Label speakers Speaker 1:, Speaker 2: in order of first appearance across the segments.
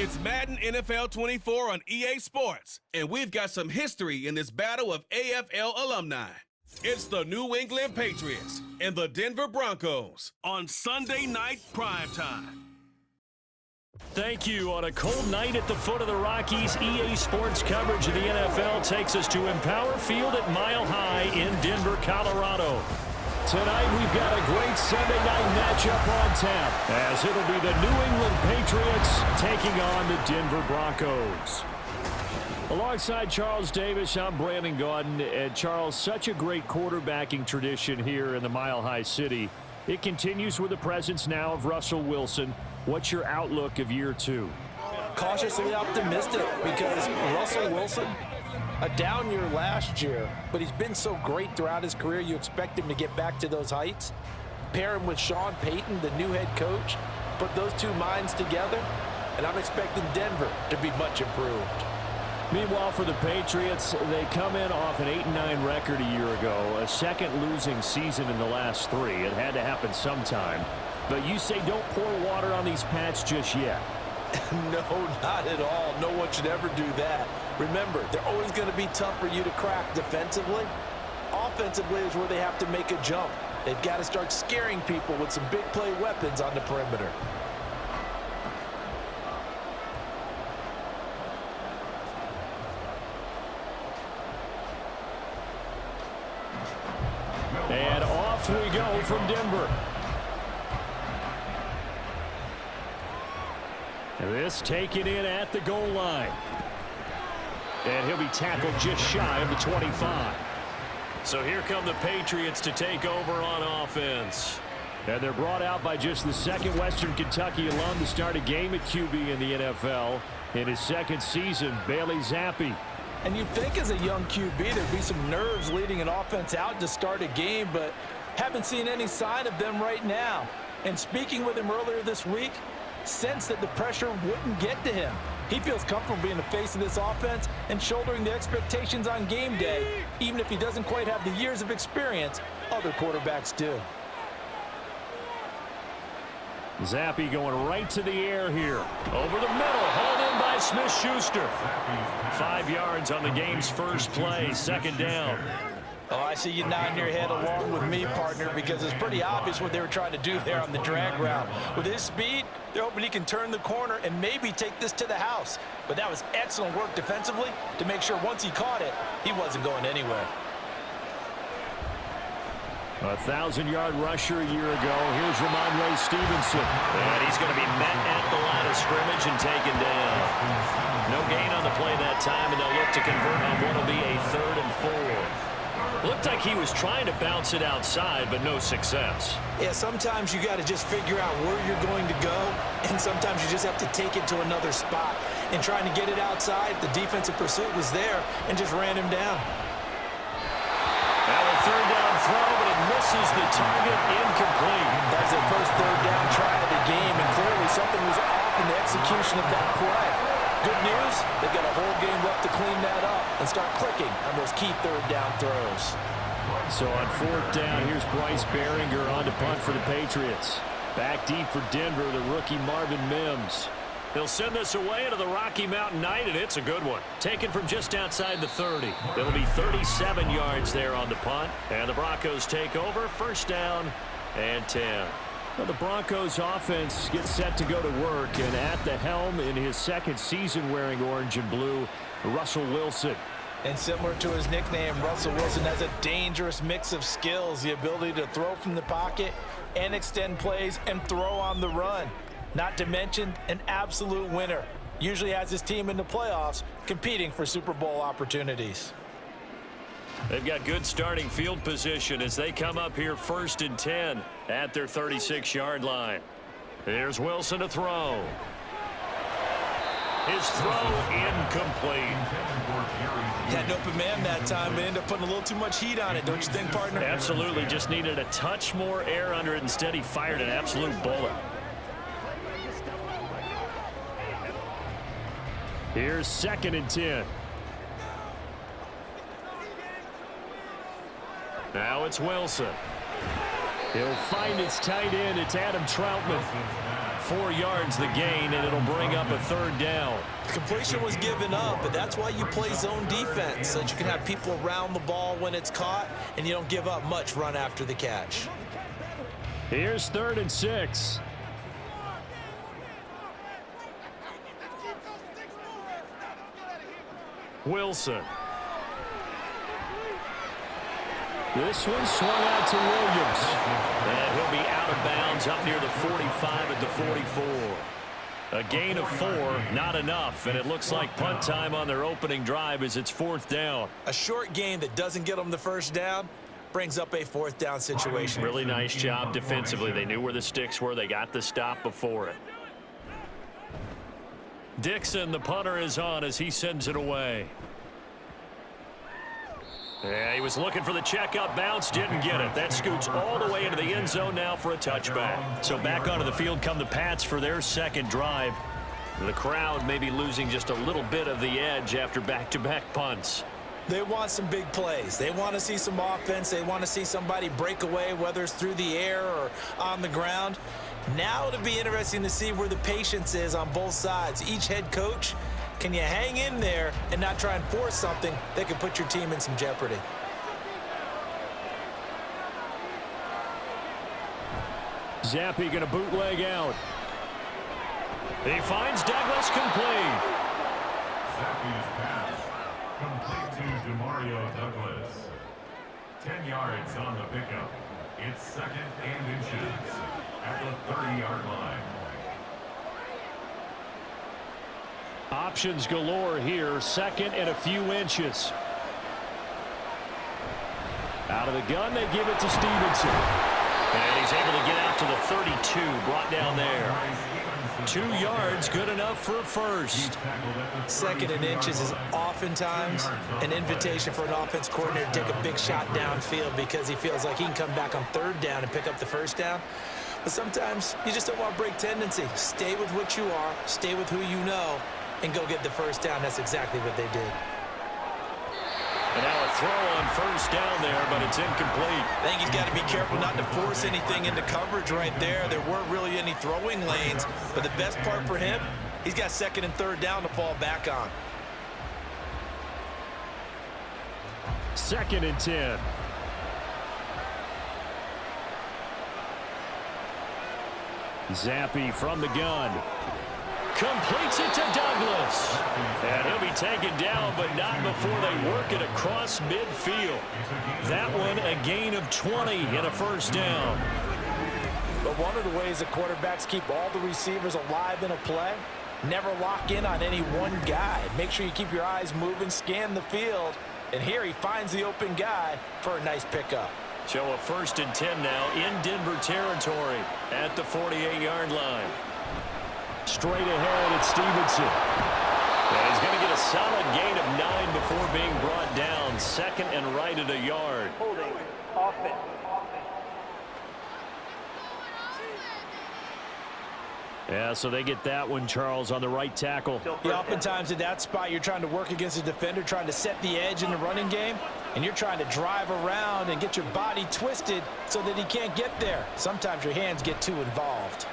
Speaker 1: It's Madden NFL 24 on EA Sports, and we've got some history in this battle of AFL alumni. It's the New England Patriots and the Denver Broncos on Sunday night primetime.
Speaker 2: Thank you. On a cold night at the foot of the Rockies, EA Sports coverage of the NFL takes us to Empower Field at Mile High in Denver, Colorado. Tonight, we've got a great Sunday night matchup on tap, as it'll be the New England Patriots taking on the Denver Broncos. Alongside Charles Davis, I'm Brandon Gaudin. And Charles, such a great quarterbacking tradition here in the Mile High City. It continues with the presence now of Russell Wilson. What's your outlook of year two?
Speaker 3: Cautiously optimistic, because Russell Wilson, a down year last year, but he's been so great throughout his career, you expect him to get back to those heights. Pair him with Sean Payton, the new head coach, put those two minds together, and I'm expecting Denver to be much improved.
Speaker 2: Meanwhile, for the Patriots, they come in off an 8-9 record a year ago, a second losing season in the last three. It had to happen sometime. But you say don't pour water on these Pats just yet.
Speaker 3: No, not at all. No one should ever do that. Remember, they're always going to be tough for you to crack defensively. Offensively is where they have to make a jump. They've got to start scaring people with some big play weapons on the perimeter.
Speaker 2: And off we go from Denver. This taken in at the goal line. And he'll be tackled just shy of the 25. So here come the Patriots to take over on offense. And they're brought out by just the second Western Kentucky alum to start a game at QB in the NFL. In his second season, Bailey Zappi.
Speaker 3: And you'd think as a young QB there'd be some nerves leading an offense out to start a game, but haven't seen any sign of them right now. And speaking with him earlier this week, sensed that the pressure wouldn't get to him. He feels comfortable being the face of this offense and shouldering the expectations on game day, even if he doesn't quite have the years of experience other quarterbacks do.
Speaker 2: Zappi going right to the air here. Over the middle, hauled in by Smith-Schuster. 5 yards on the game's first play, second down.
Speaker 3: Oh, I see you nodding your head along with me, partner, because it's pretty obvious what they were trying to do there on the drag route. With his speed, they're hoping he can turn the corner and maybe take this to the house. But that was excellent work defensively to make sure once he caught it, he wasn't going anywhere.
Speaker 2: A 1,000-yard rusher a year ago. Here's Ramondre Stevenson. And he's going to be met at the line of scrimmage and taken down. No gain on the play that time, and they'll look to convert on what will be a 3rd and 4. Looked like he was trying to bounce it outside, but no success.
Speaker 3: Yeah, sometimes you got to just figure out where you're going to go, and sometimes you just have to take it to another spot. And trying to get it outside, the defensive pursuit was there and just ran him down.
Speaker 2: Now a 3rd down throw, but it misses the target, incomplete.
Speaker 3: That's their first 3rd down try of the game, and clearly something was off in the execution of that play. Good news, they've got a whole game left to clean that up and start clicking on those key 3rd down throws.
Speaker 2: So on 4th down, here's Bryce Behringer on to punt for the Patriots. Back deep for Denver, the rookie Marvin Mims. He'll send this away into the Rocky Mountain Night, and it's a good one. Taken from just outside the 30. It'll be 37 yards there on the punt. And the Broncos take over, 1st down and 10. Well, the Broncos offense gets set to go to work, and at the helm in his second season wearing orange and blue, Russell Wilson.
Speaker 3: And similar to his nickname, Russell Wilson has a dangerous mix of skills, the ability to throw from the pocket and extend plays and throw on the run. Not to mention an absolute winner. Usually has his team in the playoffs competing for Super Bowl opportunities.
Speaker 2: They've got good starting field position as they come up here 1st and 10 at their 36-yard line. Here's Wilson to throw. His throw incomplete.
Speaker 3: Had an open man that time, but ended up putting a little too much heat on it, don't you think, partner?
Speaker 2: Absolutely. Just needed a touch more air under it. Instead, he fired an absolute bullet. Here's 2nd and 10. Now it's Wilson. He'll find his tight end. It's Adam Troutman. 4 yards the gain, and it'll bring up a 3rd down.
Speaker 3: The completion was given up, but that's why you play zone defense, so that you can have people around the ball when it's caught, and you don't give up much run after the catch.
Speaker 2: Here's 3rd and 6. Wilson. This one swung out to Williams. And he'll be out of bounds up near the 45 at the 44. A gain of 4, not enough, and it looks like punt time on their opening drive as it's 4th down.
Speaker 3: A short gain that doesn't get them the 1st down brings up a 4th down situation.
Speaker 2: Really nice job defensively. They knew where the sticks were. They got the stop before it. Dixon, the punter, is on as he sends it away. Yeah, he was looking for the checkup bounce, didn't get it. That scoots all the way into the end zone now for a touchback. So back onto the field come the Pats for their 2nd drive. The crowd may be losing just a little bit of the edge after back-to-back punts.
Speaker 3: They want some big plays. They want to see some offense. They want to see somebody break away, whether it's through the air or on the ground. Now it'll be interesting to see where the patience is on both sides. Each head coach, can you hang in there and not try and force something that could put your team in some jeopardy?
Speaker 2: Zappi going to bootleg out. He finds Douglas complete.
Speaker 4: Zappi's pass complete to DeMario Douglas. 10 yards on the pickup. It's 2nd and inches at the 30-yard line.
Speaker 2: Options galore here. 2nd and a few inches. Out of the gun, they give it to Stevenson. And he's able to get out to the 32, brought down there. 2 yards, good enough for a 1st.
Speaker 3: 2nd and inches is oftentimes an invitation for an offense coordinator to take a big shot downfield because he feels like he can come back on 3rd down and pick up the 1st down. But sometimes you just don't want to break tendency. Stay with what you are, stay with who you know, and go get the 1st down. That's exactly what they did.
Speaker 2: And now a throw on 1st down there, but it's incomplete.
Speaker 3: I think he's got to be careful not to force anything into coverage right there. There weren't really any throwing lanes, but the best part for him, he's got 2nd and 3rd down to fall back on.
Speaker 2: 2nd and 10. Zappi from the gun. Completes it to Douglas. And he'll be taken down, but not before they work it across midfield. That one a gain of 20 and a 1st down.
Speaker 3: But one of the ways that quarterbacks keep all the receivers alive in a play, never lock in on any one guy. Make sure you keep your eyes moving, scan the field. And here he finds the open guy for a nice pickup.
Speaker 2: So a 1st and 10 now in Denver territory at the 48-yard line. Straight ahead, it's Stevenson. And he's going to get a solid gain of 9 before being brought down. 2nd and right at a yard.
Speaker 5: Holding offense.
Speaker 2: Yeah, so they get that one, Charles, on the right tackle.
Speaker 3: Yeah, oftentimes in that spot, you're trying to work against a defender, trying to set the edge in the running game, and you're trying to drive around and get your body twisted so that he can't get there. Sometimes your hands get too involved.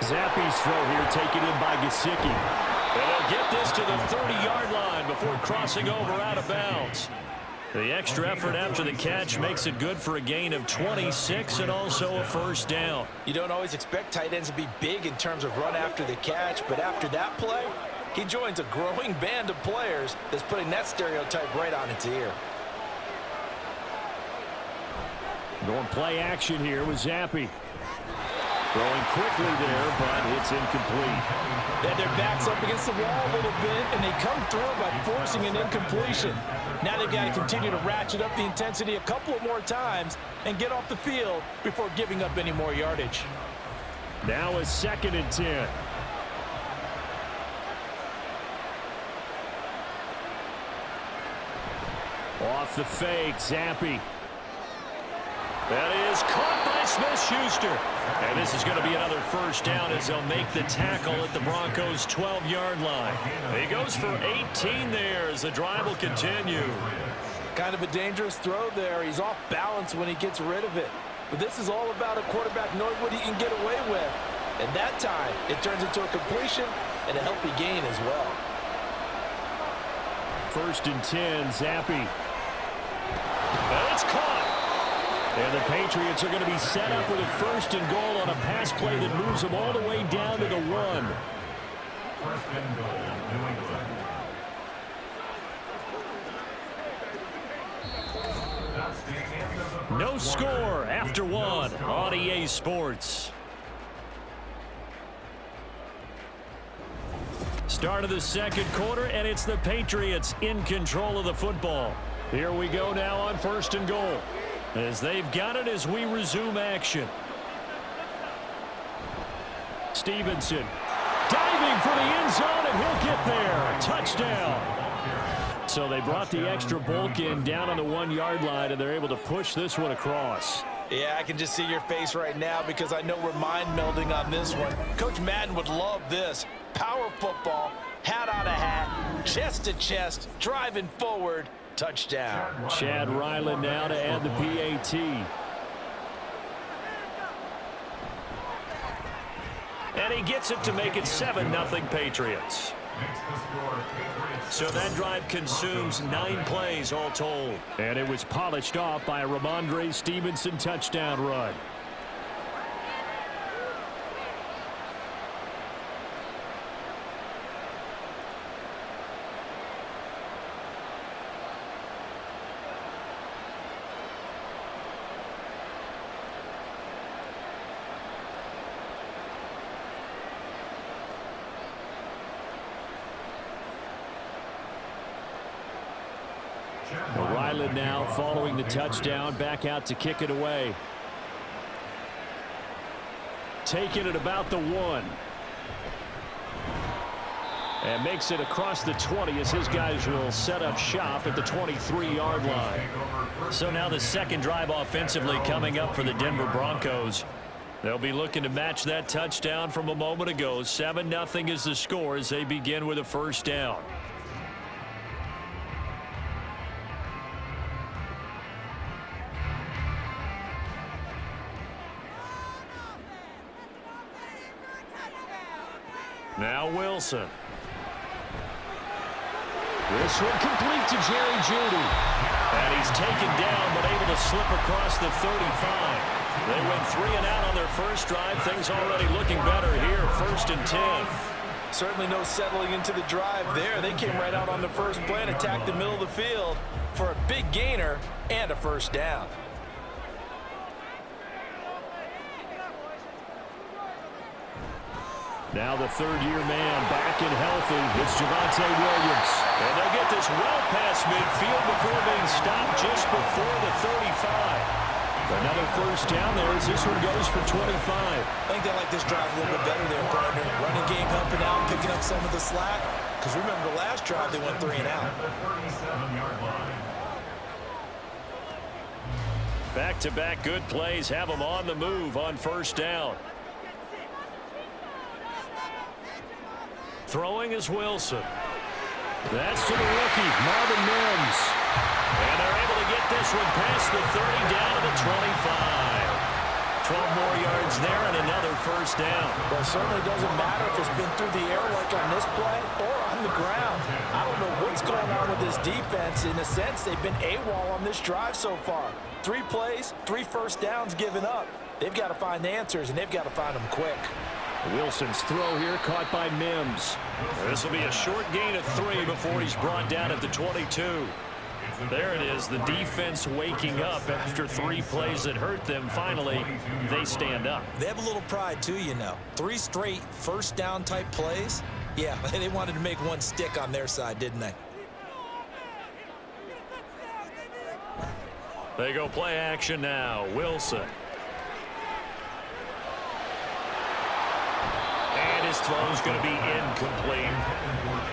Speaker 2: Zappi's throw here taken in by Gesicki. And they'll get this to the 30-yard line before crossing over out of bounds. The extra effort after the catch makes it good for a gain of 26 and also a 1st down.
Speaker 3: You don't always expect tight ends to be big in terms of run after the catch, but after that play, he joins a growing band of players that's putting that stereotype right on its ear.
Speaker 2: Going play action here with Zappi. Throwing quickly there, but it's incomplete.
Speaker 3: Yeah, their back's up against the wall a little bit, and they come through by forcing an incompletion. Now they've got to continue to ratchet up the intensity a couple of more times and get off the field before giving up any more yardage.
Speaker 2: Now a 2nd and 10. Off the fake, Zappi. That is caught by Smith-Schuster. And this is going to be another 1st down as they'll make the tackle at the Broncos' 12-yard line. He goes for 18 there as the drive will continue.
Speaker 3: Kind of a dangerous throw there. He's off balance when he gets rid of it. But this is all about a quarterback knowing what he can get away with. And that time, it turns into a completion and a healthy gain as well.
Speaker 2: 1st and 10, Zappi. And it's caught. And the Patriots are going to be set up with a 1st and goal on a pass play that moves them all the way down to the 1.
Speaker 4: 1st and goal, New England. That's the end of the first
Speaker 2: No
Speaker 4: quarter.
Speaker 2: score after 1 on EA Sports. Start of the 2nd quarter, and it's the Patriots in control of the football. Here we go now on 1st and goal, as they've got it as we resume action. Stevenson diving for the end zone, and he'll get there. Touchdown. So they brought the extra bulk in down on the 1-yard line, and they're able to push this one across.
Speaker 3: Yeah, I can just see your face right now because I know we're mind melding on this one. Coach Madden would love this. Power football, hat on a hat, chest to chest, driving forward, touchdown.
Speaker 2: Chad Ryland now to add the PAT. And he gets it to make it 7-0 Patriots.
Speaker 4: Makes the score Patriots.
Speaker 2: So that drive consumes 9 plays all told. And it was polished off by a Ramondre Stevenson touchdown run. Ryland now following the touchdown, back out to kick it away. Taking it about the 1. And makes it across the 20 as his guys will set up shop at the 23-yard line. So now the 2nd drive offensively coming up for the Denver Broncos. They'll be looking to match that touchdown from a moment ago. 7-0 is the score as they begin with a 1st down. Now Wilson. This one complete to Jerry Jeudy. And he's taken down but able to slip across the 35. They went 3 and out on their first drive. Things already looking better here. 1st and 10.
Speaker 3: Certainly no settling into the drive there. They came right out on the first play and attacked the middle of the field for a big gainer and a 1st down.
Speaker 2: Now the 3rd-year man back and healthy. It's Javonte Williams. And they'll get this well past midfield before being stopped just before the 35. Another 1st down there as this one goes for 25.
Speaker 3: I think they like this drive a little bit better there, partner. Running game helping out, picking up some of the slack. Because remember the last drive, they went 3 and out.
Speaker 4: At the 37-yard line.
Speaker 2: Back-to-back good plays have them on the move on 1st down. Throwing is Wilson. That's to the rookie, Marvin Mims. And they're able to get this one past the 30 down to the 25. 12 more yards there and another 1st down.
Speaker 3: Well, it certainly doesn't matter if it's been through the air like on this play or on the ground. I don't know what's going on with this defense. In a sense, they've been AWOL on this drive so far. 3 plays, 3 1st downs given up. They've got to find the answers, and they've got to find them quick.
Speaker 2: Wilson's throw here caught by Mims. This will be a short gain of 3 before he's brought down at the 22. There it is, the defense waking up after 3 plays that hurt them. Finally, they stand up.
Speaker 3: They have a little pride too, you know. 3 straight 1st down type plays. Yeah, they wanted to make one stick on their side, didn't they?
Speaker 2: They go play action now. Wilson. And his throw's going to be incomplete.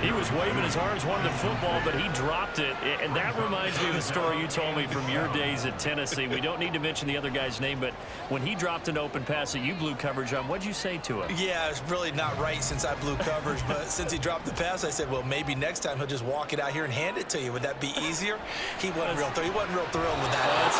Speaker 2: He was waving his arms, wanted the football, but he dropped it. And that reminds me of the story you told me from your days at Tennessee. We don't need to mention the other guy's name, but when he dropped an open pass that you blew coverage on, what'd you say to him?
Speaker 3: Yeah, it's really not right since I blew coverage, but since he dropped the pass, I said, well, maybe next time he'll just walk it out here and hand it to you. Would that be easier? He wasn't real thrilled with that.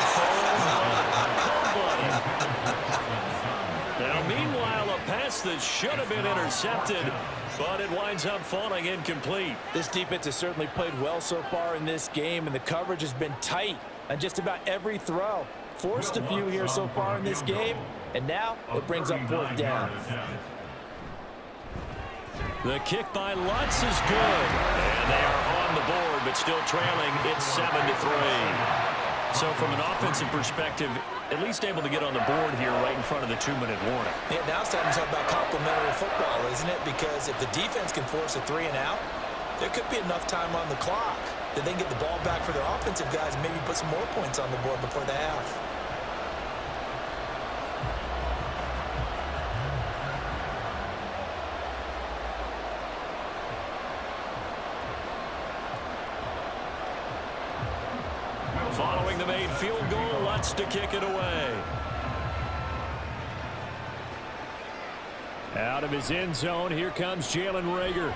Speaker 2: Now, meanwhile, a pass pass that should have been intercepted, but it winds up falling incomplete.
Speaker 3: This defense has certainly played well so far in this game, and the coverage has been tight on just about every throw. Forced a few here so far in this game, and now it brings up 4th down.
Speaker 2: The kick by Lutz is good. And they are on the board, but still trailing. It's 7-3. So from an offensive perspective, at least able to get on the board here right in front of the 2-minute warning.
Speaker 3: Yeah, now it's time to talk about complementary football, isn't it? Because if the defense can force a 3 and out, there could be enough time on the clock that they can get the ball back for their offensive guys and maybe put some more points on the board before the half.
Speaker 2: Following the made field goal, Lutz to kick it away. Out of his end zone, here comes Jalen Reagor.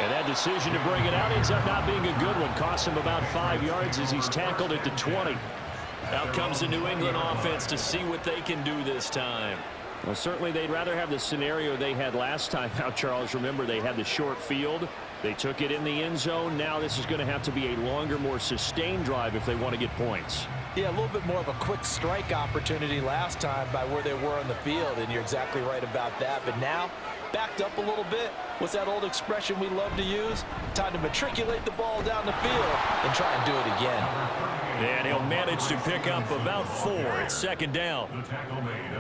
Speaker 2: And that decision to bring it out ends up not being a good one. Cost him about 5 yards as he's tackled at the 20. Out comes the New England offense to see what they can do this time.
Speaker 5: Well, certainly they'd rather have the scenario they had last time out, Charles. Remember, they had the short field. They took it in the end zone. Now this is going to have to be a longer, more sustained drive if they want to get points.
Speaker 3: Yeah, a little bit more of a quick strike opportunity last time by where they were on the field, and you're exactly right about that. But now, backed up a little bit. What's that old expression we love to use? Time to matriculate the ball down the field and try and do it again.
Speaker 2: And he'll manage to pick up about 4. It's 2nd down.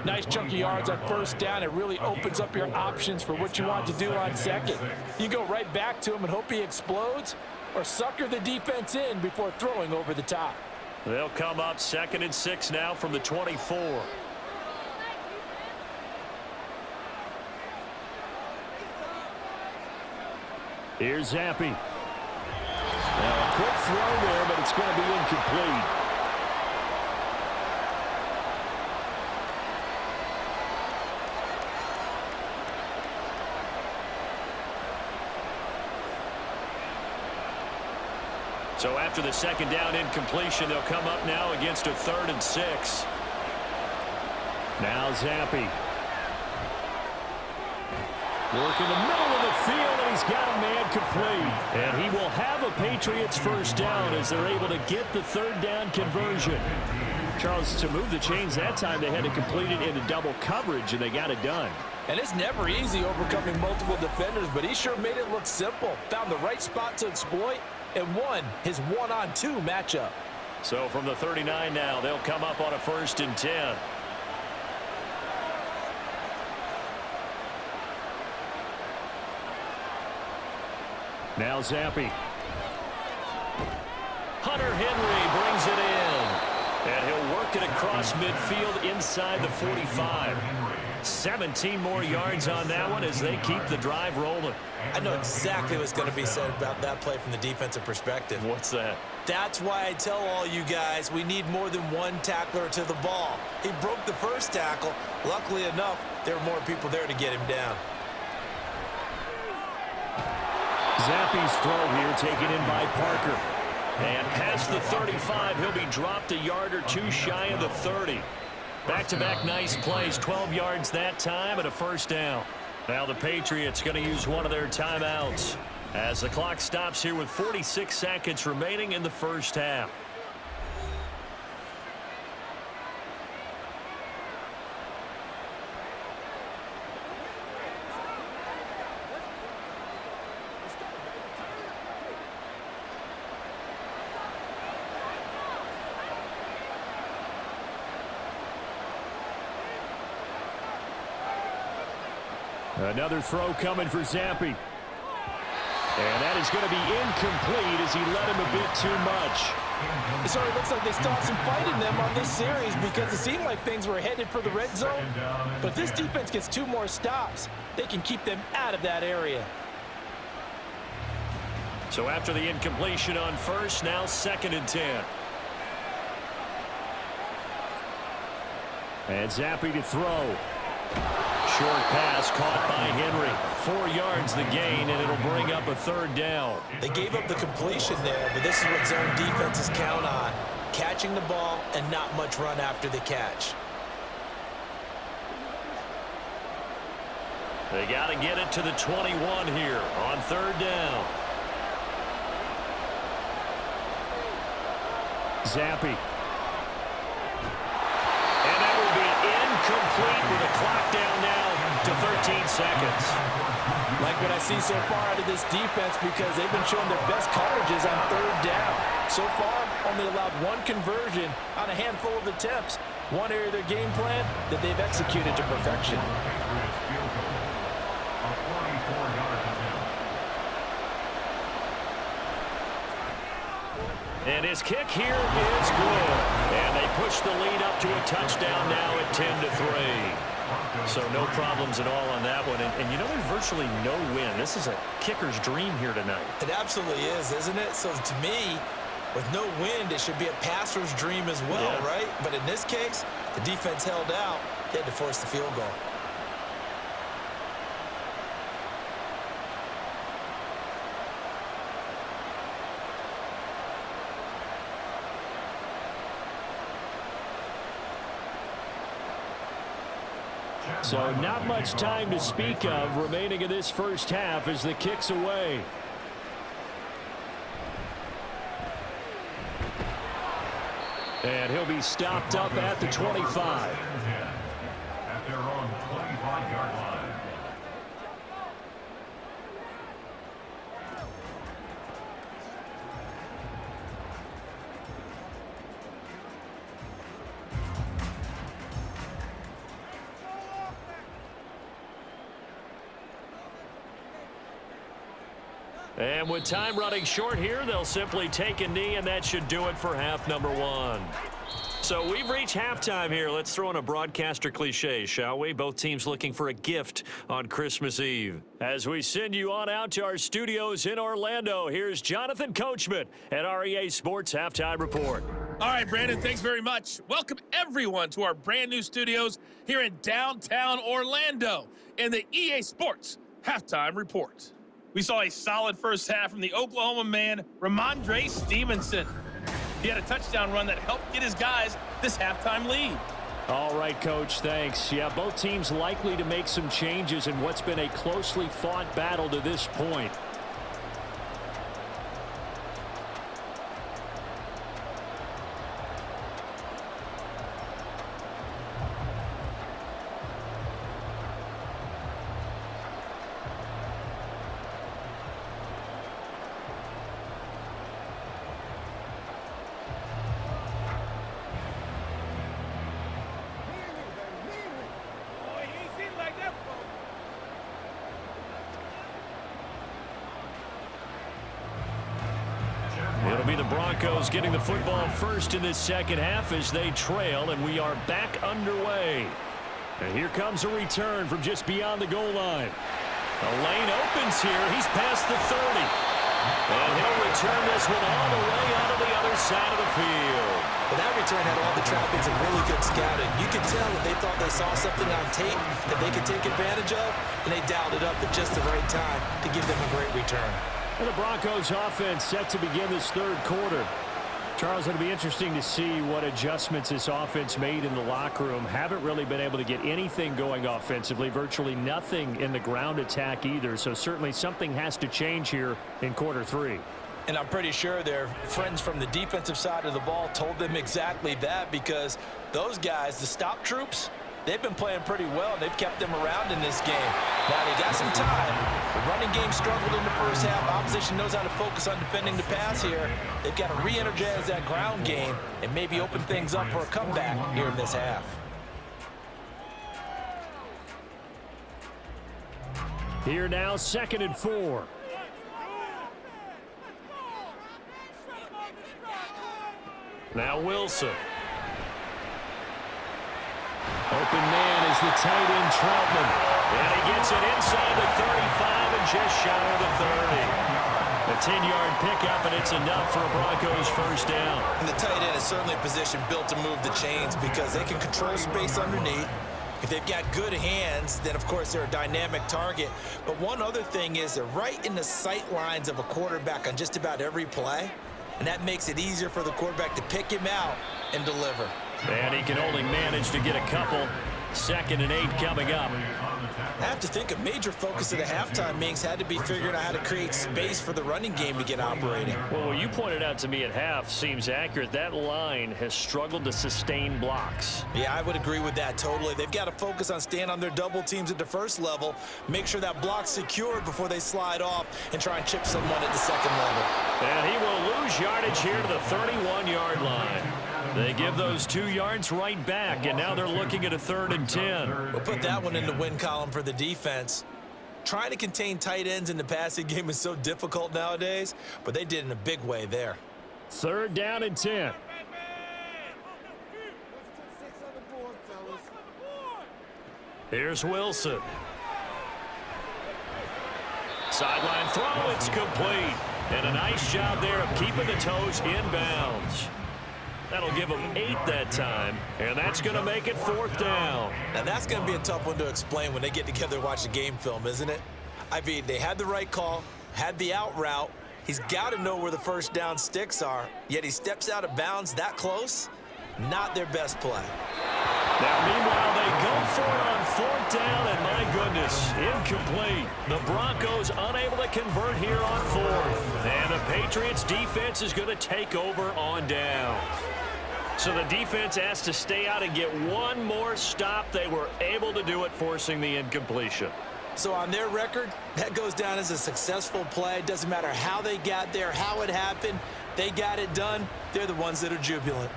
Speaker 3: Nice chunk of yards on 1st down. It really opens up your options for what you want to do on 2nd. You go right back to him and hope he explodes, or sucker the defense in before throwing over the top.
Speaker 2: They'll come up 2nd and 6 now from the 24.
Speaker 5: Here's Zappe. Now a quick throw there, but it's going to be incomplete.
Speaker 2: So after the 2nd down incompletion, they'll come up now against a 3rd and 6.
Speaker 5: Now Zappe. Work in the middle of the field, and he's got a man complete.
Speaker 2: And he will have a Patriots 1st down as they're able to get the 3rd down conversion.
Speaker 5: Charles, to move the chains that time, they had to complete it into double coverage, and they got it done.
Speaker 3: And it's never easy overcoming multiple defenders, but he sure made it look simple. Found the right spot to exploit and won his 1-on-2 matchup.
Speaker 2: So from the 39 now, they'll come up on a 1st and 10.
Speaker 5: Now Zappe.
Speaker 2: Hunter Henry brings it in. And he'll work it across midfield inside the 45. 17 more yards on that one as they keep the drive rolling.
Speaker 3: I know exactly what's going to be said about that play from the defensive perspective.
Speaker 2: What's that?
Speaker 3: That's why I tell all you guys we need more than one tackler to the ball. He broke the 1st tackle. Luckily enough, there were more people there to get him down.
Speaker 5: Zappe's throw here taken in by Parker.
Speaker 2: And past the 35, he'll be dropped a yard or 2 shy of the 30. Back-to-back nice plays, 12 yards that time and a 1st down. Now the Patriots going to use one of their timeouts as the clock stops here with 46 seconds remaining in the 1st half.
Speaker 5: Another throw coming for Zappe. And that is going to be incomplete as he led him a bit too much.
Speaker 3: It sort of looks like they still have some fight in them on this series because it seemed like things were headed for the red zone. But if this defense gets 2 more stops, they can keep them out of that area.
Speaker 2: So after the incompletion on 1st, now 2nd and 10.
Speaker 5: And Zappe to throw.
Speaker 2: Short pass caught by Henry. 4 yards the gain, and it'll bring up a 3rd down.
Speaker 3: They gave up the completion there, but this is what zone defenses count on. Catching the ball and not much run after the catch.
Speaker 2: They got to get it to the 21 here on third down. Zappi. And that will be incomplete with a clock down now to 13 seconds.
Speaker 3: Like what I see so far out of this defense, because they've been showing their best coverages on third down. So far, only allowed one conversion on a handful of attempts. One area of their game plan that they've executed to perfection.
Speaker 2: And his kick here is good. And they push the lead up to a touchdown now at 10-3. So no problems at all on that one. And you know, there's virtually no win. This is a kicker's dream here tonight.
Speaker 3: It absolutely is, isn't it? So to me, with no wind, it should be a passer's dream as well,
Speaker 2: yeah.
Speaker 3: Right? But in this case, the defense held out. They had to force the field goal.
Speaker 2: So not much time to speak of remaining in this first half as the kick's away. And he'll be stopped up at the 25.
Speaker 4: At their own 25-yard line.
Speaker 2: And with time running short here, they'll simply take a knee, and that should do it for half number one. So we've reached halftime here. Let's throw in a broadcaster cliche, shall we? Both teams looking for a gift on Christmas Eve. As we send you on out to our studios in Orlando, here's Jonathan Coachman at our EA Sports Halftime Report.
Speaker 6: All right, Brandon, thanks very much. Welcome, everyone, to our brand-new studios here in downtown Orlando in the EA Sports Halftime Report. We saw a solid first half from the Oklahoma man, Ramondre Stevenson. He had a touchdown run that helped get his guys this halftime lead.
Speaker 2: All right, Coach, thanks. Yeah, both teams likely to make some changes in what's been a closely fought battle to this point. It'll be the Broncos getting the football first in this second half as they trail, and we are back underway. And here comes a return from just beyond the goal line. The lane opens here. He's past the 30. And he'll return this one all the way out of the other side of the field.
Speaker 3: But that return had all the trappings of really good scouting. You could tell that they thought they saw something on tape that they could take advantage of, and they dialed it up at just the right time to give them a great return.
Speaker 2: And the Broncos offense set to begin this third quarter. Charles, it'll be interesting to see what adjustments this offense made in the locker room. Haven't really been able to get anything going offensively, virtually nothing in the ground attack either. So certainly something has to change here in quarter three.
Speaker 3: And I'm pretty sure their friends from the defensive side of the ball told them exactly that, because those guys, the stop troops, they've been playing pretty well, and they've kept them around in this game. Now, they got some time. The running game struggled in the first half. Opposition knows how to focus on defending the pass here. They've got to re-energize that ground game and maybe open things up for a comeback here in this half.
Speaker 2: Here now, 2nd and 4. Now Wilson. Open man is the tight end, Troutman. And he gets it inside the 35 and just shy of the 30. A 10-yard pickup, and it's enough for a Broncos first down.
Speaker 3: And the tight end is certainly a position built to move the chains because they can control space underneath. If they've got good hands, then, of course, they're a dynamic target. But one other thing is they're right in the sight lines of a quarterback on just about every play, and that makes it easier for the quarterback to pick him out and deliver.
Speaker 2: And he can only manage to get a couple. 2nd and 8 coming up.
Speaker 4: On the
Speaker 3: I have to think a major focus of the halftime meetings had to be figuring out how to create space for the running game to get operating.
Speaker 2: Well, what you pointed out to me at half seems accurate. That line has struggled to sustain blocks.
Speaker 3: Yeah, I would agree with that totally. They've got to focus on staying on their double teams at the first level, make sure that block's secured before they slide off and try and chip someone at the second level.
Speaker 2: And he will lose yardage here to the 31-yard line. They give those 2 yards right back, and now they're looking at a 3rd and 10.
Speaker 3: We'll put that one in the win column for the defense. Trying to contain tight ends in the passing game is so difficult nowadays, but they did in a big way there.
Speaker 2: 3rd down and 10. Here's Wilson. Sideline throw, it's complete. And a nice job there of keeping the toes inbounds. That'll give them 8 that time, and that's going to make it 4th down.
Speaker 3: Now, that's going to be a tough one to explain when they get together and watch the game film, isn't it? I mean, they had the right call, had the out route. He's got to know where the first down sticks are, yet he steps out of bounds that close. Not their best play.
Speaker 2: Now, meanwhile, they go for it on 4th down, and my goodness, incomplete. The Broncos unable to convert here on 4th. And the Patriots defense is going to take over on down. So the defense asked to stay out and get one more stop. They were able to do it, forcing the incompletion.
Speaker 3: So on their record, that goes down as a successful play. It doesn't matter how they got there, how it happened. They got it done. They're the ones that are jubilant.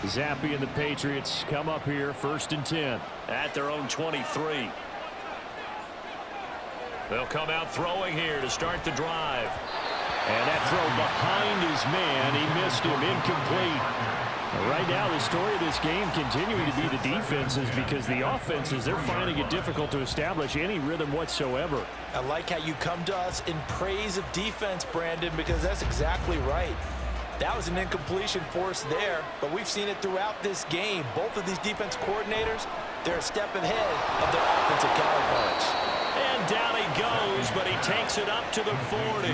Speaker 2: Zappi and the Patriots come up here 1st and 10 at their own 23. They'll come out throwing here to start the drive. And that throw behind his man, he missed him, incomplete. Right now, the story of this game continuing to be the defenses, because the offenses, they're finding it difficult to establish any rhythm whatsoever.
Speaker 3: I like how you come to us in praise of defense, Brandon, because that's exactly right. That was an incompletion forced there, but we've seen it throughout this game. Both of these defense coordinators, they're a step ahead of their offensive counterparts.
Speaker 2: And down he goes, but he takes it up to the 40.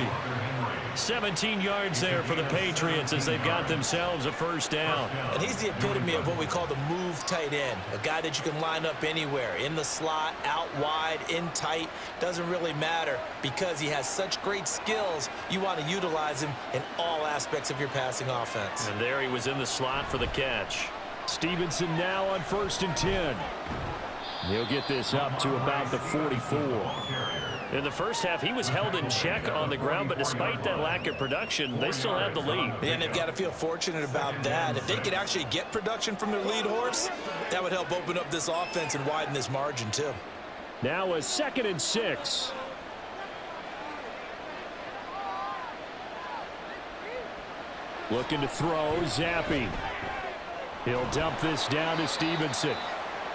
Speaker 2: 17 yards there for the Patriots as they've got themselves a 1st down.
Speaker 3: And he's the epitome of what we call the move tight end, a guy that you can line up anywhere, in the slot, out wide, in tight, doesn't really matter because he has such great skills. You want to utilize him in all aspects of your passing offense.
Speaker 2: And there he was in the slot for the catch. Stevenson now on 1st and 10. He'll get this up to about the 44. In the first half, he was held in check on the ground, but despite that lack of production, they still have the lead.
Speaker 3: And they've got to feel fortunate about that. If they could actually get production from their lead horse, that would help open up this offense and widen this margin too.
Speaker 2: Now a 2nd and 6. Looking to throw, Zappi. He'll dump this down to Stevenson.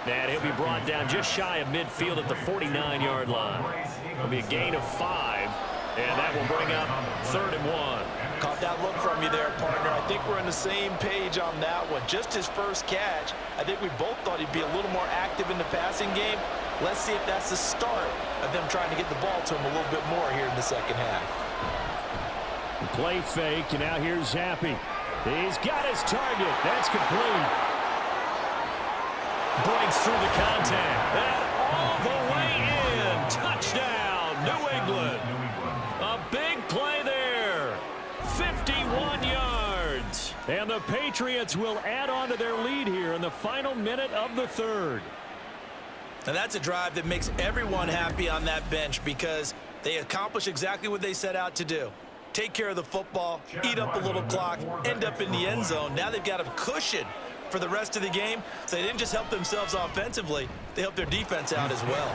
Speaker 2: And he'll be brought down just shy of midfield at the 49-yard line. It'll be a gain of 5, and that will bring up 3rd and 1.
Speaker 3: Caught that look from you there, partner. I think we're on the same page on that one. Just his first catch, I think we both thought he'd be a little more active in the passing game. Let's see if that's the start of them trying to get the ball to him a little bit more here in the second half.
Speaker 2: Play fake, and now here's Zappi. He's got his target. That's complete. Breaks through the contact. And all the way in. Touchdown, New England. A big play there. 51 yards. And the Patriots will add on to their lead here in the final minute of the 3rd.
Speaker 3: And that's a drive that makes everyone happy on that bench because they accomplish exactly what they set out to do. Take care of the football, eat up a little clock, end up in the end zone. Now they've got a cushion for the rest of the game, so they didn't just help themselves offensively, they helped their defense out as well.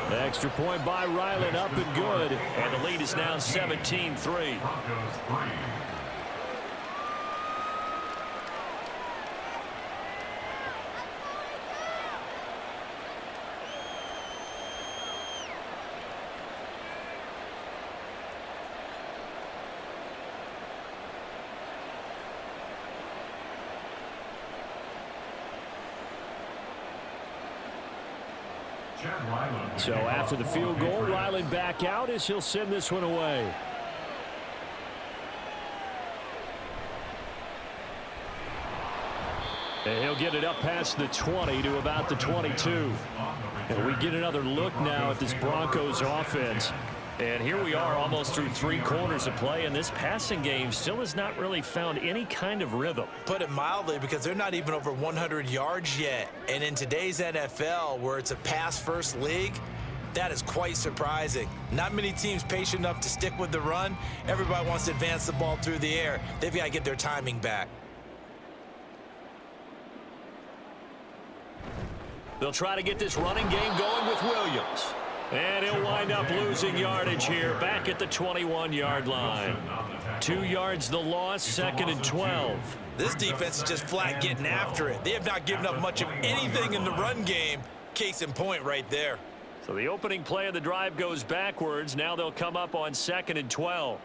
Speaker 2: The extra point by Ryland up and good, and the lead is now 17-3. So after the field goal, Ryland back out as he'll send this one away. And he'll get it up past the 20 to about the 22. And we get another look now at this Broncos offense. And here we are almost through 3 quarters of play, and this passing game still has not really found any kind of rhythm.
Speaker 3: Put it mildly, because they're not even over 100 yards yet. And in today's NFL, where it's a pass-first league, that is quite surprising. Not many teams patient enough to stick with the run. Everybody wants to advance the ball through the air. They've got to get their timing back.
Speaker 2: They'll try to get this running game going with Williams. And he'll wind up losing yardage here back at the 21-yard line. 2 yards the loss, 2nd and 12.
Speaker 3: This defense is just flat getting after it. They have not given up much of anything in the run game. Case in point right there.
Speaker 2: So the opening play of the drive goes backwards. Now they'll come up on 2nd and 12.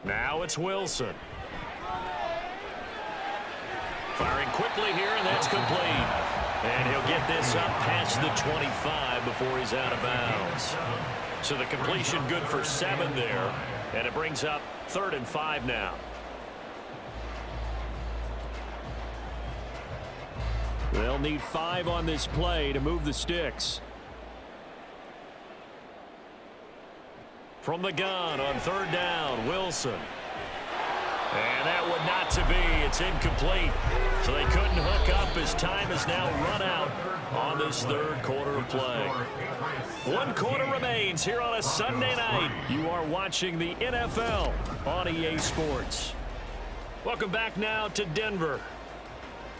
Speaker 2: Now it's Wilson. Firing quickly here, and that's complete. And he'll get this up past the 25 before he's out of bounds. So the completion good for 7 there. And it brings up 3rd and 5 now. They'll need 5 on this play to move the sticks. From the gun on 3rd down, Wilson. And that would not to be. It's incomplete. So they couldn't hook up as time has now run out on this 3rd quarter of play. 1 quarter remains here on a Sunday night. You are watching the NFL on EA Sports. Welcome back now to Denver.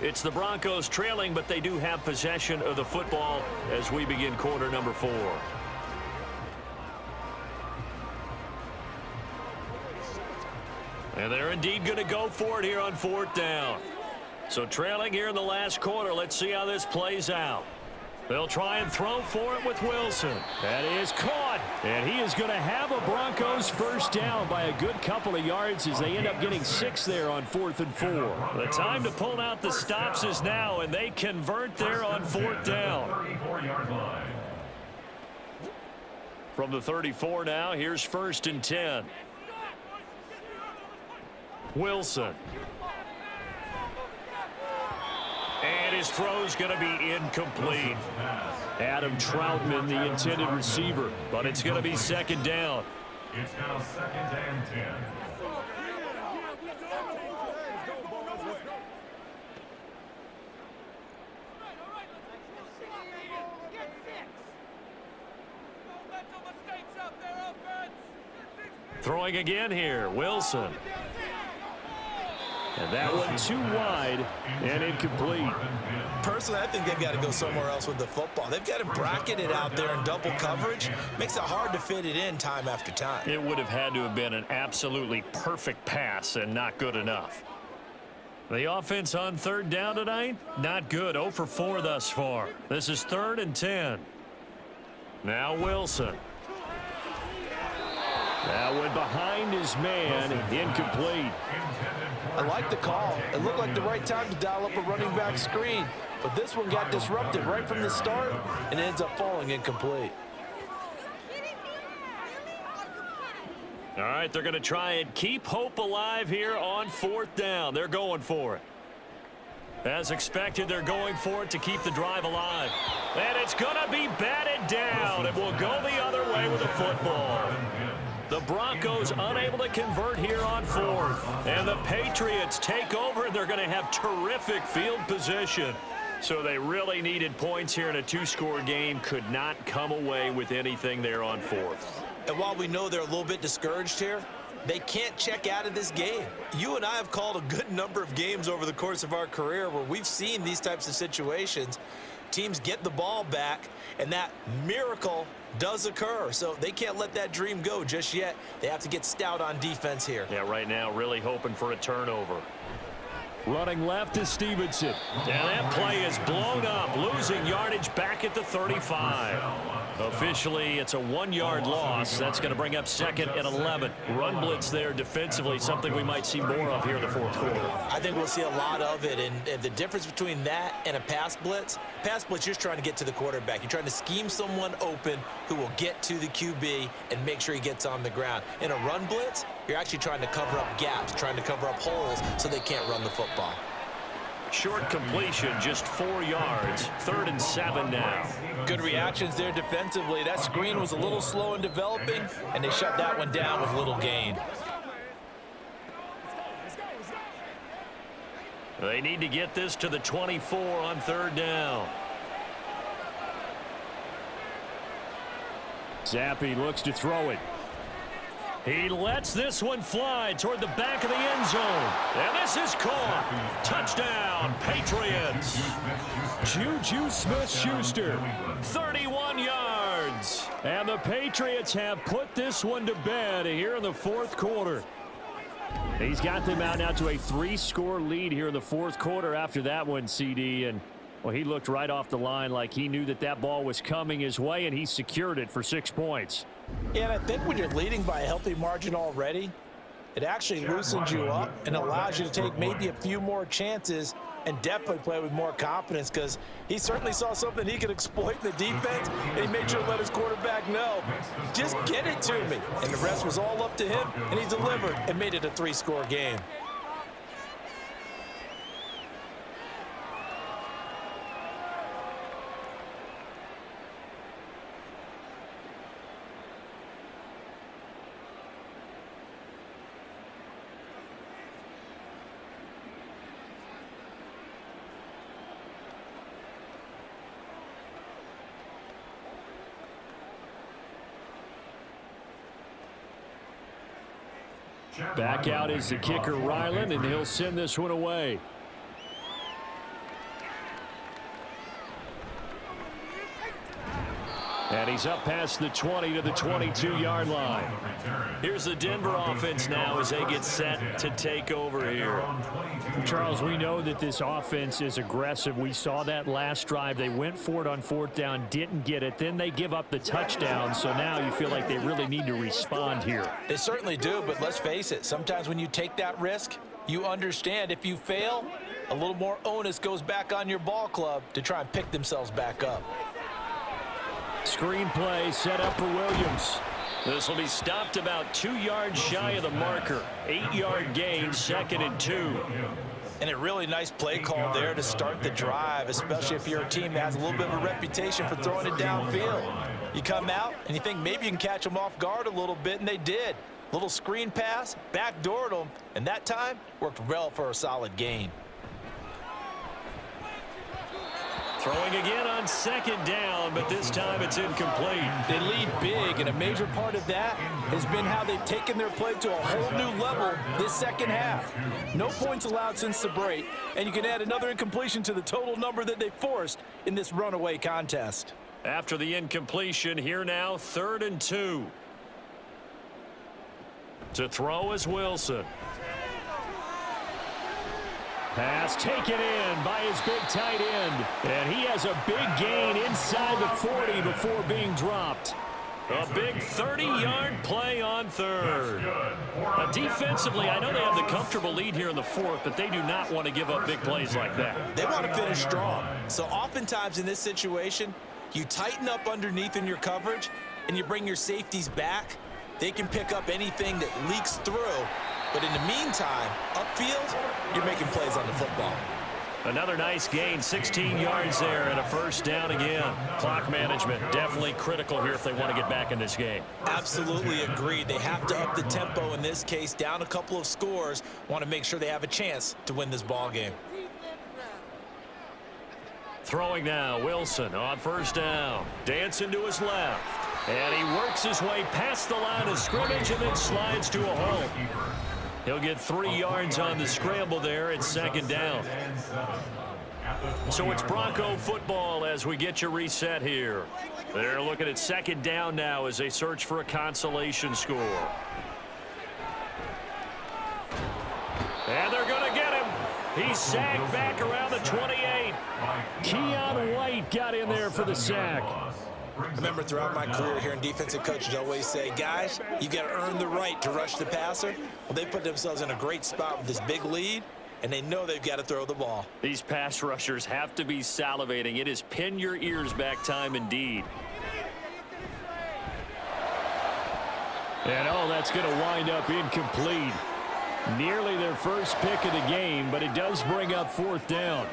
Speaker 2: It's the Broncos trailing, but they do have possession of the football as we begin quarter number 4. And they're indeed going to go for it here on 4th down. So trailing here in the last quarter. Let's see how this plays out. They'll try and throw for it with Wilson. That is caught. And he is going to have a Broncos first down by a good couple of yards as they end up getting 6 there on 4th and 4. The time to pull out the stops is now, and they convert there on 4th down. From the 34 now, here's 1st and 10. Wilson. And his throw's going to be incomplete. Adam Troutman, the intended receiver, but it's going to be 2nd down.
Speaker 4: It's now 2nd and 10.
Speaker 2: Throwing again here, Wilson. And that one too wide and incomplete.
Speaker 3: Personally, I think they've got to go somewhere else with the football. They've got to bracket it out there in double coverage. Makes it hard to fit it in time after time.
Speaker 2: It would have had to have been an absolutely perfect pass and not good enough. The offense on 3rd down tonight, not good. 0 for 4 thus far. This is 3rd and 10. Now Wilson. That one behind his man, incomplete.
Speaker 3: I like the call. It looked like the right time to dial up a running back screen, but this one got disrupted right from the start and ends up falling incomplete.
Speaker 2: All right, they're going to try and keep hope alive here on 4th down. They're going for it. As expected, they're going for it to keep the drive alive. And it's going to be batted down, and we'll go the other way with the football. The Broncos unable to convert here on 4th. And the Patriots take over. They're going to have terrific field position. So they really needed points here in a 2-score game. Could not come away with anything there on 4th.
Speaker 3: And while we know they're a little bit discouraged here, they can't check out of this game. You and I have called a good number of games over the course of our career where we've seen these types of situations. Teams get the ball back, and that miracle does occur. So they can't let that dream go just yet. They have to get stout on defense here.
Speaker 2: Yeah, right now really hoping for a turnover. Running left is Stevenson. And that play is blown up, losing yardage back at the 35. Officially, it's a 1-yard loss. That's going to bring up 2nd and 11. Run blitz there defensively, something we might see more of here in the 4th quarter.
Speaker 3: I think we'll see a lot of it, and the difference between that and a pass blitz, you're just trying to get to the quarterback. You're trying to scheme someone open who will get to the QB and make sure he gets on the ground. In a run blitz, you're actually trying to cover up gaps, trying to cover up holes so they can't run the football.
Speaker 2: Short completion, just 4 yards. 3rd and 7 now.
Speaker 3: Good reactions there defensively. That screen was a little slow in developing, and they shut that one down with little gain.
Speaker 2: They need to get this to the 24 on 3rd down. Zappi looks to throw it. He lets this one fly toward the back of the end zone. And this is caught. Touchdown, Patriots. Juju Smith-Schuster, 31 yards. And the Patriots have put this one to bed here in the 4th quarter. He's got them out now to a 3-score lead here in the 4th quarter after that one, CD. And, well, he looked right off the line like he knew that ball was coming his way, and he secured it for 6 points.
Speaker 3: Yeah, and I think when you're leading by a healthy margin already, it actually loosens you up and allows you to take maybe a few more chances and definitely play with more confidence, because he certainly saw something he could exploit in the defense, and he made sure to let his quarterback know, just get it to me. And the rest was all up to him, and he delivered and made it a 3-score game.
Speaker 2: Back out is the kicker, Ryland, and he'll send this one away. And he's up past the 20 to the 22-yard line. Here's the Denver offense now as they get set to take over here. Charles, we know that this offense is aggressive. We saw that last drive. They went for it on 4th down, didn't get it. Then they give up the touchdown. So now you feel like they really need to respond here.
Speaker 3: They certainly do, but let's face it. Sometimes when you take that risk, you understand if you fail, a little more onus goes back on your ball club to try and pick themselves back up.
Speaker 2: Screen play set up for Williams. This will be stopped about 2 yards shy of the marker. 8-yard gain, 2nd and 2.
Speaker 3: And a really nice play call there to start the drive, especially if you're a team that has a little bit of a reputation for throwing it downfield. You come out and you think maybe you can catch them off guard a little bit, and they did. Little screen pass, backdoored them, and that time worked well for a solid gain.
Speaker 2: Throwing again on 2nd down, but this time it's incomplete.
Speaker 3: They lead big, and a major part of that has been how they've taken their play to a whole new level this second half. No points allowed since the break, and you can add another incompletion to the total number that they forced in this runaway contest.
Speaker 2: After the incompletion, here now, 3rd and 2. To throw is Wilson. Pass taken in by his big tight end. And he has a big gain inside the 40 before being dropped. A big 30-yard play on 3rd. Defensively, I know they have the comfortable lead here in the 4th, but they do not want to give up big plays like that.
Speaker 3: They want to finish strong. So oftentimes in this situation, you tighten up underneath in your coverage, and you bring your safeties back. They can pick up anything that leaks through. But in the meantime, upfield, you're making plays on the football.
Speaker 2: Another nice gain, 16 yards there, and a 1st down again. Clock management definitely critical here if they want to get back in this game.
Speaker 3: Absolutely agreed. They have to up the tempo in this case, down a couple of scores. Want to make sure they have a chance to win this ball game.
Speaker 2: Throwing now, Wilson on 1st down. Dancing to his left. And he works his way past the line of scrimmage and then slides to a halt. He'll get 3 yards on the scramble there at 2nd down. So it's Bronco football as we get you reset here. They're looking at 2nd down now as they search for a consolation score. And they're going to get him. He's sacked back around the 28. Keon White got in there for the sack.
Speaker 3: I remember throughout my career hearing defensive coaches always say, guys, you got to earn the right to rush the passer. Well, they put themselves in a great spot with this big lead, and they know they've got to throw the ball.
Speaker 2: These pass rushers have to be salivating. It is pin your ears back time indeed. And oh, that's going to wind up incomplete. Nearly their first pick of the game, but it does bring up fourth down.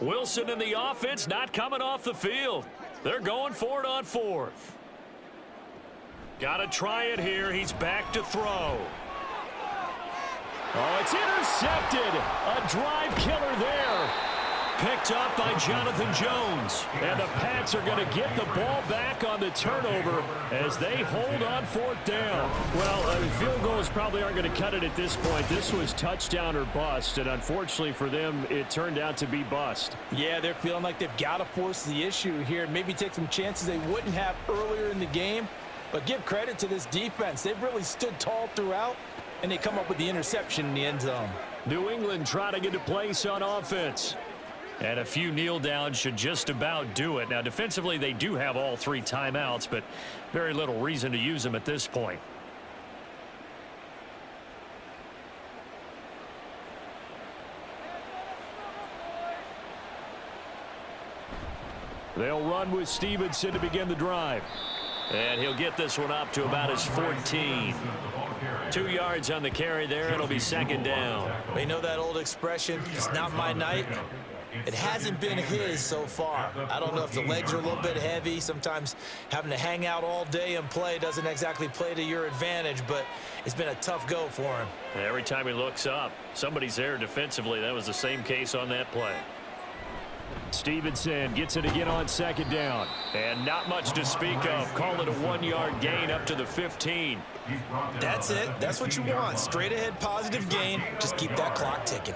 Speaker 2: Wilson in the offense not coming off the field. They're going for it on fourth. Got to try it here. He's back to throw. Oh, it's intercepted. A drive killer there. Picked up by Jonathan Jones. And the Pats are going to get the ball back on the turnover as they hold on fourth down. Well, field goals probably aren't going to cut it at this point. This was touchdown or bust, and unfortunately for them, it turned out to be bust.
Speaker 3: Yeah, they're feeling like they've got to force the issue here, maybe take some chances they wouldn't have earlier in the game. But give credit to this defense. They've really stood tall throughout, and they come up with the interception in the end zone.
Speaker 2: New England trying to get a place on offense. And a few kneel downs should just about do it. Now, defensively, they do have all three timeouts, but very little reason to use them at this point. They'll run with Stevenson to begin the drive. And he'll get this one up to about his 14. 2 yards on the carry there. It'll be second down.
Speaker 3: You know that old expression, it's not my night? It hasn't been his so far. I don't know if the legs are a little bit heavy. Sometimes having to hang out all day and play doesn't exactly play to your advantage, but it's been a tough go for him.
Speaker 2: Every time he looks up, somebody's there defensively. That was the same case on that play. Stevenson gets it again on second down. And not much to speak of. Call it a 1-yard gain up to the 15.
Speaker 3: That's it. That's what you want. Straight ahead positive gain. Just keep that clock ticking.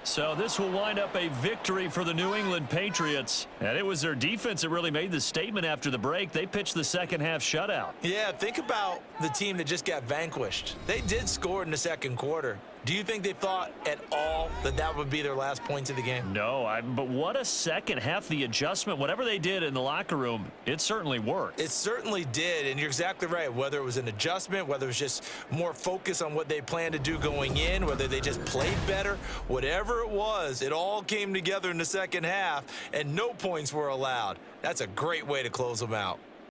Speaker 2: So this will wind up a victory for the New England Patriots. And it was their defense that really made the statement after the break. They pitched the second half shutout.
Speaker 3: Yeah, think about the team that just got vanquished. They did score in the second quarter. Do you think they thought at all that that would be their last points of the game?
Speaker 2: No, but what a second half. The adjustment, whatever they did in the locker room, it certainly worked.
Speaker 3: It certainly did, and you're exactly right. Whether it was an adjustment, whether it was just more focus on what they planned to do going in, whether they just played better, whatever it was, it all came together in the second half, and no points were allowed. That's a great way to close them out.